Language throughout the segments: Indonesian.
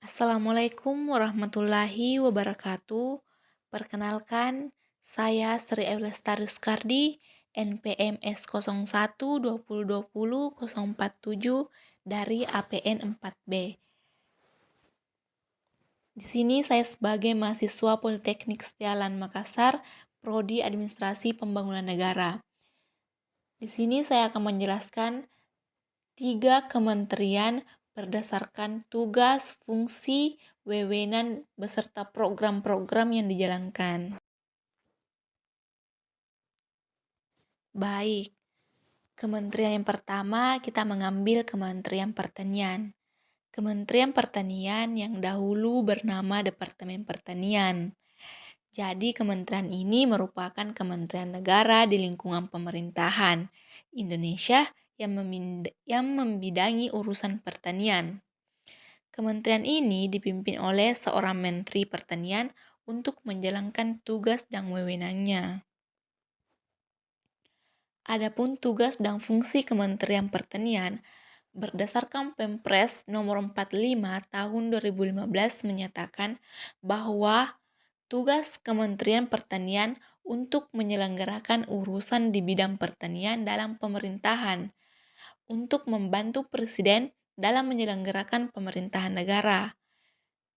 Assalamualaikum warahmatullahi wabarakatuh. Perkenalkan, saya Sri Eulestari Sukardi, NPM S01 2020 047 dari APN 4B. Di sini saya sebagai mahasiswa Politeknik Setialan Makassar, Prodi Administrasi Pembangunan Negara. Di sini saya akan menjelaskan 3 kementerian berdasarkan tugas, fungsi, wewenang, beserta program-program yang dijalankan. Baik, kementerian yang pertama kita mengambil Kementerian Pertanian. Kementerian Pertanian yang dahulu bernama Departemen Pertanian. Jadi kementerian ini merupakan kementerian negara di lingkungan pemerintahan Indonesia yang membidangi urusan pertanian. Kementerian ini dipimpin oleh seorang Menteri Pertanian untuk menjalankan tugas dan wewenangnya. Adapun tugas dan fungsi Kementerian Pertanian berdasarkan Pempres nomor 45 tahun 2015 menyatakan bahwa tugas Kementerian Pertanian untuk menyelenggarakan urusan di bidang pertanian dalam pemerintahan, untuk membantu Presiden dalam menyelenggarakan pemerintahan negara.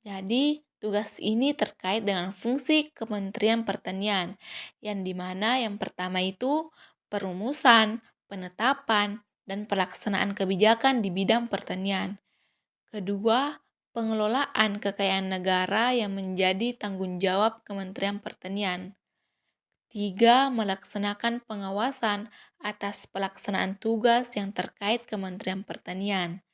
Jadi, tugas ini terkait dengan fungsi Kementerian Pertanian, yang dimana yang pertama itu perumusan, penetapan, dan pelaksanaan kebijakan di bidang pertanian. Kedua, pengelolaan kekayaan negara yang menjadi tanggung jawab Kementerian Pertanian. 3. Melaksanakan pengawasan atas pelaksanaan tugas yang terkait Kementerian Pertanian.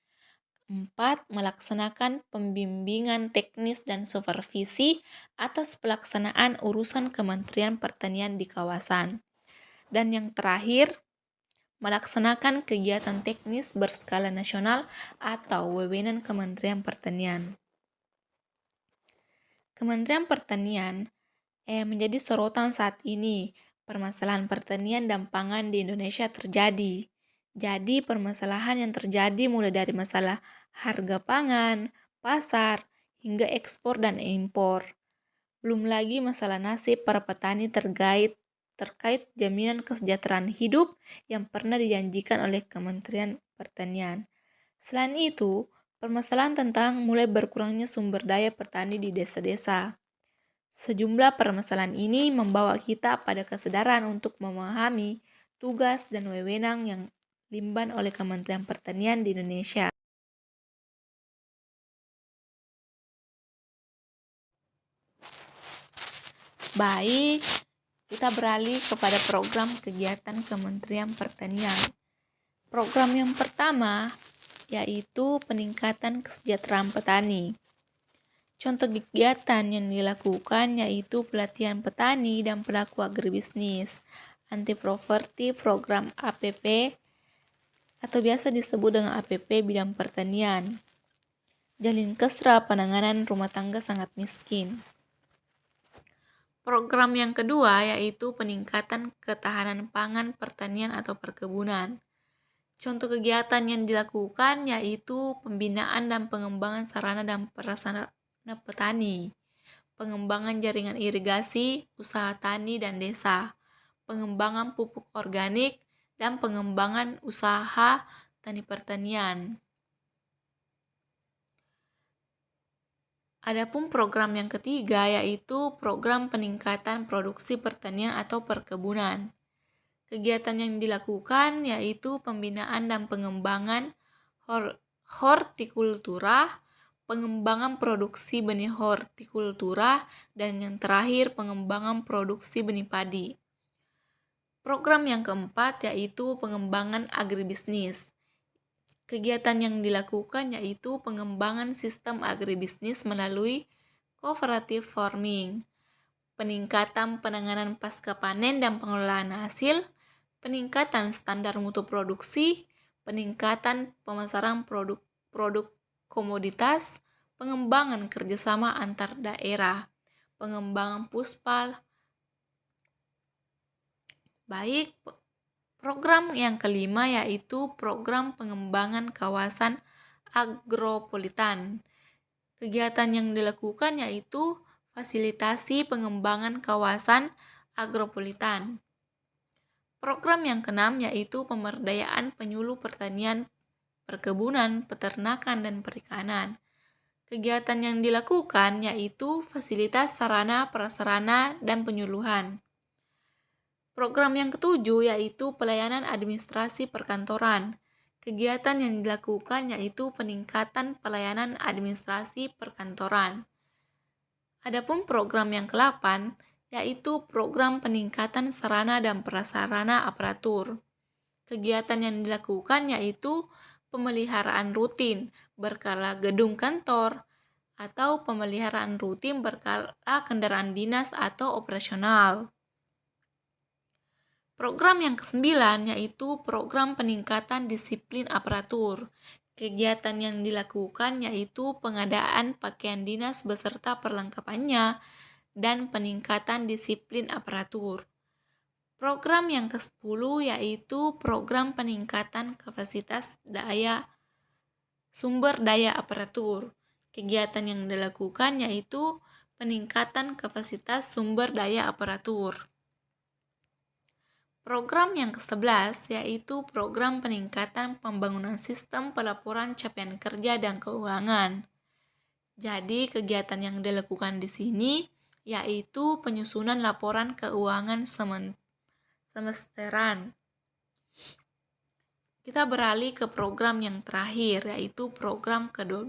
4. Melaksanakan pembimbingan teknis dan supervisi atas pelaksanaan urusan Kementerian Pertanian di kawasan. Dan yang terakhir, melaksanakan kegiatan teknis berskala nasional atau wewenang Kementerian Pertanian. Kementerian Pertanian menjadi sorotan saat ini. Permasalahan pertanian dan pangan di Indonesia terjadi. Jadi permasalahan yang terjadi mulai dari masalah harga pangan, pasar, hingga ekspor dan impor. Belum lagi masalah nasib para petani terkait jaminan kesejahteraan hidup yang pernah dijanjikan oleh Kementerian Pertanian. Selain itu, permasalahan tentang mulai berkurangnya sumber daya petani di desa-desa. Sejumlah permasalahan ini membawa kita pada kesadaran untuk memahami tugas dan wewenang yang diemban oleh Kementerian Pertanian di Indonesia. Baik, kita beralih kepada program kegiatan Kementerian Pertanian. Program yang pertama yaitu peningkatan kesejahteraan petani. Contoh kegiatan yang dilakukan yaitu pelatihan petani dan pelaku agribisnis, anti-poverty program APP atau biasa disebut dengan APP bidang pertanian, jalin kesra penanganan rumah tangga sangat miskin. Program yang kedua yaitu peningkatan ketahanan pangan pertanian atau perkebunan. Contoh kegiatan yang dilakukan yaitu pembinaan dan pengembangan sarana dan prasarana petani, pengembangan jaringan irigasi, usaha tani dan desa, pengembangan pupuk organik, dan pengembangan usaha tani pertanian. Adapun program yang ketiga yaitu program peningkatan produksi pertanian atau perkebunan. Kegiatan yang dilakukan yaitu pembinaan dan pengembangan hortikultura, pengembangan produksi benih hortikultura, dan yang terakhir pengembangan produksi benih padi. Program yang keempat yaitu pengembangan agribisnis. Kegiatan yang dilakukan yaitu pengembangan sistem agribisnis melalui cooperative farming, peningkatan penanganan pasca panen dan pengelolaan hasil, peningkatan standar mutu produksi, peningkatan pemasaran produk komoditas, pengembangan kerjasama antar daerah, pengembangan puspal. Baik, program yang kelima yaitu program pengembangan kawasan agropolitan. Kegiatan yang dilakukan yaitu fasilitasi pengembangan kawasan agropolitan. Program yang keenam yaitu pemberdayaan penyuluh pertanian, perkebunan, peternakan, dan perikanan. Kegiatan yang dilakukan yaitu fasilitas sarana, prasarana, dan penyuluhan. Program yang ketujuh yaitu pelayanan administrasi perkantoran. Kegiatan yang dilakukan yaitu peningkatan pelayanan administrasi perkantoran. Adapun program yang ke-8 yaitu program peningkatan sarana dan prasarana aparatur. Kegiatan yang dilakukan yaitu pemeliharaan rutin berkala gedung kantor atau pemeliharaan rutin berkala kendaraan dinas atau operasional. Program yang ke-9 yaitu program peningkatan disiplin aparatur. Kegiatan yang dilakukan yaitu pengadaan pakaian dinas beserta perlengkapannya dan peningkatan disiplin aparatur. Program yang ke-10 yaitu program peningkatan kapasitas sumber daya aparatur. Kegiatan yang dilakukan yaitu peningkatan kapasitas sumber daya aparatur. Program yang ke-11 yaitu program peningkatan pembangunan sistem pelaporan capaian kerja dan keuangan. Jadi kegiatan yang dilakukan di sini yaitu penyusunan laporan keuangan semesteran. Kita beralih ke program yang terakhir yaitu program ke-12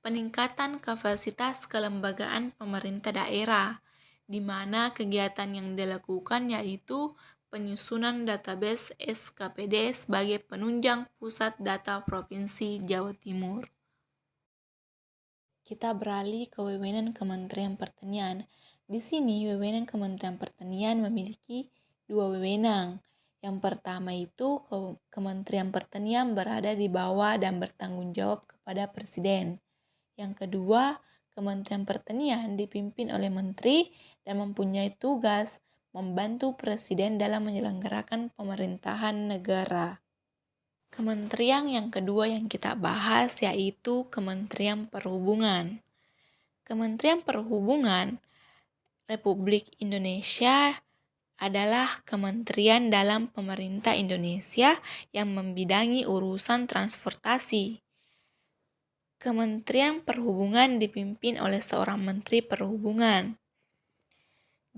peningkatan kapasitas kelembagaan pemerintah daerah, di mana kegiatan yang dilakukan yaitu penyusunan database SKPD sebagai penunjang pusat data Provinsi Jawa Timur. Kita beralih ke wewenang Kementerian Pertanian. Di sini wewenang Kementerian Pertanian memiliki dua wewenang. Yang pertama itu Kementerian Pertanian berada di bawah dan bertanggung jawab kepada Presiden. Yang kedua, Kementerian Pertanian dipimpin oleh Menteri dan mempunyai tugas membantu Presiden dalam menyelenggarakan pemerintahan negara. Kementerian yang kedua yang kita bahas yaitu Kementerian Perhubungan. Kementerian Perhubungan Republik Indonesia adalah kementerian dalam pemerintah Indonesia yang membidangi urusan transportasi. Kementerian Perhubungan dipimpin oleh seorang Menteri Perhubungan.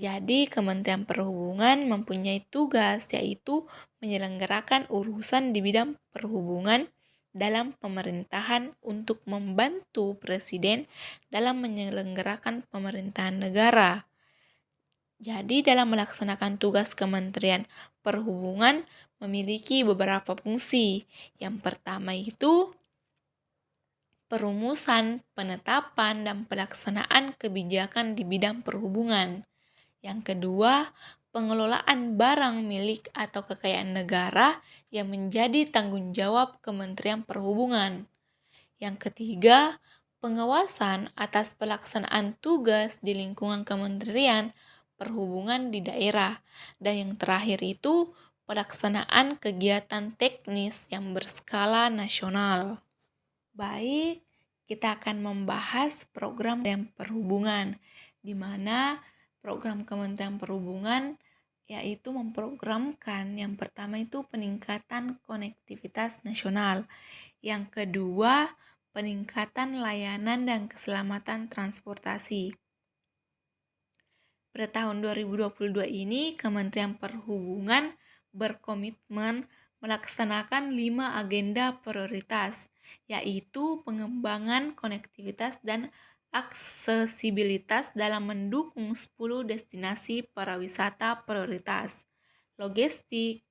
Jadi, Kementerian Perhubungan mempunyai tugas yaitu menyelenggarakan urusan di bidang perhubungan dalam pemerintahan untuk membantu Presiden dalam menyelenggarakan pemerintahan negara. Jadi, dalam melaksanakan tugas Kementerian Perhubungan memiliki beberapa fungsi. Yang pertama itu perumusan, penetapan, dan pelaksanaan kebijakan di bidang perhubungan. Yang kedua, pengelolaan barang milik atau kekayaan negara yang menjadi tanggung jawab Kementerian Perhubungan. Yang ketiga, pengawasan atas pelaksanaan tugas di lingkungan Kementerian Perhubungan di daerah. Dan yang terakhir itu, pelaksanaan kegiatan teknis yang berskala nasional. Baik, kita akan membahas program dan perhubungan, di mana program Kementerian Perhubungan yaitu memprogramkan yang pertama itu peningkatan konektivitas nasional, yang kedua peningkatan layanan dan keselamatan transportasi. Pada tahun 2022 ini Kementerian Perhubungan berkomitmen melaksanakan 5 agenda prioritas, yaitu pengembangan konektivitas dan aksesibilitas dalam mendukung 10 destinasi pariwisata prioritas, logistik,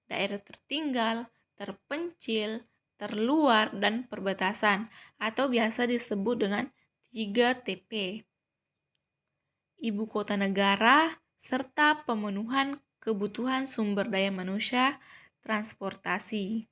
daerah tertinggal, terpencil, terluar, dan perbatasan, atau biasa disebut dengan 3TP. Ibu kota negara, serta pemenuhan kebutuhan sumber daya manusia, transportasi.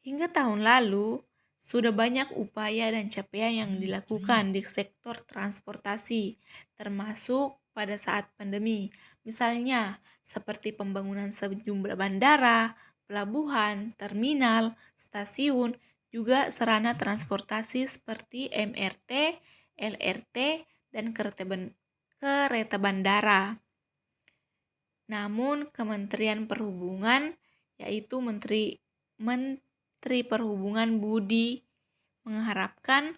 Hingga tahun lalu, sudah banyak upaya dan capaian yang dilakukan di sektor transportasi, termasuk pada saat pandemi. Misalnya, seperti pembangunan sejumlah bandara, pelabuhan, terminal, stasiun, juga sarana transportasi seperti MRT, LRT, dan kereta bandara. Namun Kementerian Perhubungan, yaitu Menteri Perhubungan Budi mengharapkan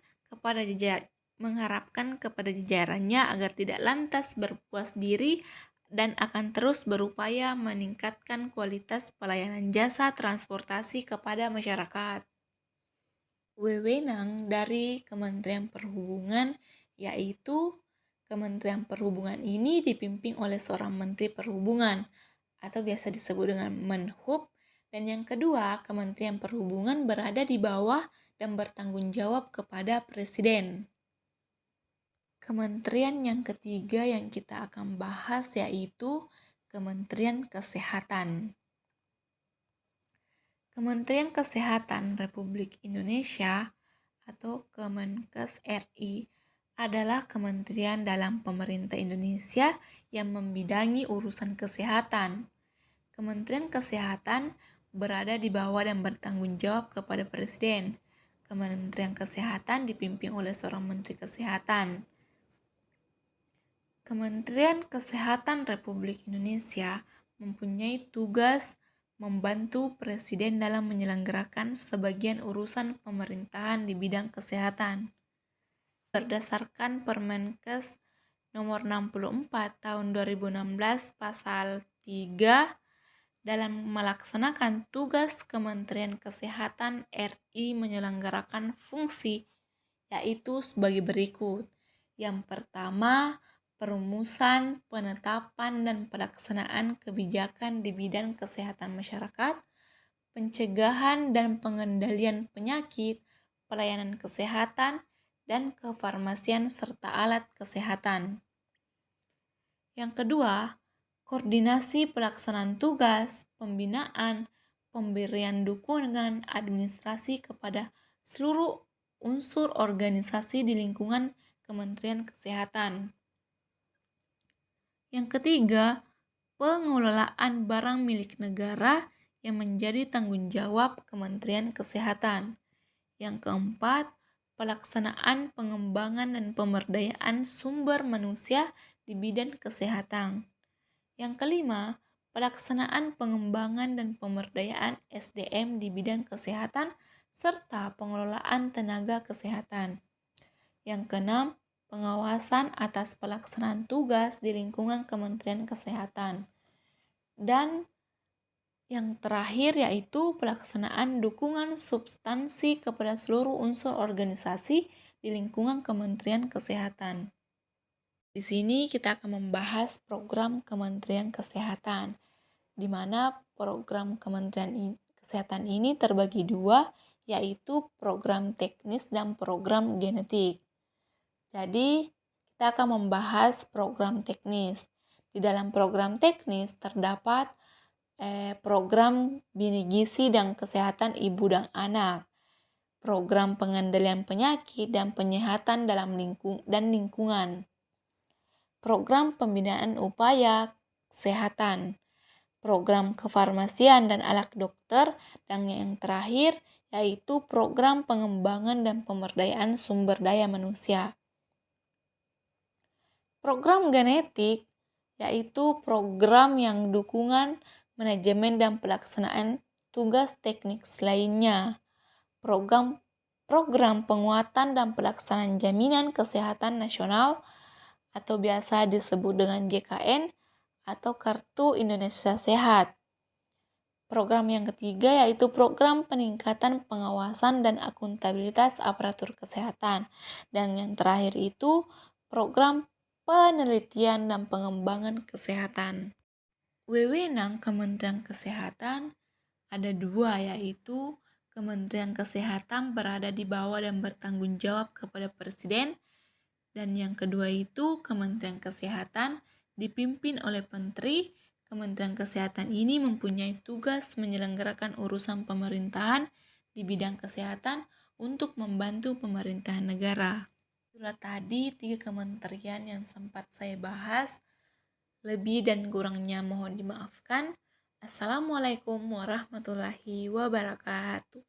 kepada jajarannya agar tidak lantas berpuas diri dan akan terus berupaya meningkatkan kualitas pelayanan jasa transportasi kepada masyarakat. Wewenang dari Kementerian Perhubungan, yaitu Kementerian Perhubungan ini dipimpin oleh seorang Menteri Perhubungan atau biasa disebut dengan Menhub, dan yang kedua, Kementerian Perhubungan berada di bawah dan bertanggung jawab kepada Presiden. Kementerian yang ketiga yang kita akan bahas yaitu Kementerian Kesehatan. Kementerian Kesehatan Republik Indonesia atau Kemenkes RI adalah kementerian dalam pemerintah Indonesia yang membidangi urusan kesehatan. Kementerian Kesehatan berada di bawah dan bertanggung jawab kepada Presiden. Kementerian Kesehatan dipimpin oleh seorang Menteri Kesehatan. Kementerian Kesehatan Republik Indonesia mempunyai tugas membantu Presiden dalam menyelenggarakan sebagian urusan pemerintahan di bidang kesehatan. Berdasarkan Permenkes nomor 64 tahun 2016 pasal 3, dalam melaksanakan tugas Kementerian Kesehatan RI menyelenggarakan fungsi yaitu sebagai berikut. Yang pertama, perumusan, penetapan, dan pelaksanaan kebijakan di bidang kesehatan masyarakat, pencegahan dan pengendalian penyakit, pelayanan kesehatan, dan kefarmasian serta alat kesehatan. Yang kedua, koordinasi pelaksanaan tugas, pembinaan, pemberian dukungan administrasi kepada seluruh unsur organisasi di lingkungan Kementerian Kesehatan. Yang ketiga, pengelolaan barang milik negara yang menjadi tanggung jawab Kementerian Kesehatan. Yang keempat, pelaksanaan pengembangan dan pemberdayaan sumber manusia di bidang kesehatan. Yang kelima, pelaksanaan pengembangan dan pemberdayaan SDM di bidang kesehatan serta pengelolaan tenaga kesehatan. Yang keenam, pengawasan atas pelaksanaan tugas di lingkungan Kementerian Kesehatan. Dan yang terakhir yaitu pelaksanaan dukungan substansi kepada seluruh unsur organisasi di lingkungan Kementerian Kesehatan. Di sini kita akan membahas program Kementerian Kesehatan, di mana program Kementerian Kesehatan ini terbagi dua, yaitu program teknis dan program genetik. Jadi, kita akan membahas program teknis. Di dalam program teknis terdapat program Bini Gizi dan Kesehatan Ibu dan Anak, program pengendalian penyakit dan penyehatan dalam lingkungan, program pembinaan upaya kesehatan, program kefarmasian dan alat dokter, dan yang terakhir yaitu program pengembangan dan pemberdayaan sumber daya manusia. Program genetik yaitu program yang dukungan manajemen dan pelaksanaan tugas teknik lainnya. Program penguatan dan pelaksanaan jaminan kesehatan nasional atau biasa disebut dengan JKN atau Kartu Indonesia Sehat. Program yang ketiga yaitu program peningkatan pengawasan dan akuntabilitas aparatur kesehatan. Dan yang terakhir itu program penelitian dan pengembangan kesehatan. Wewenang Kementerian Kesehatan ada dua, yaitu Kementerian Kesehatan berada di bawah dan bertanggung jawab kepada Presiden, dan yang kedua itu Kementerian Kesehatan dipimpin oleh Menteri. Kementerian Kesehatan ini mempunyai tugas menyelenggarakan urusan pemerintahan di bidang kesehatan untuk membantu pemerintahan negara. Itulah tadi 3 kementerian yang sempat saya bahas. Lebih dan kurangnya mohon dimaafkan. Assalamualaikum warahmatullahi wabarakatuh.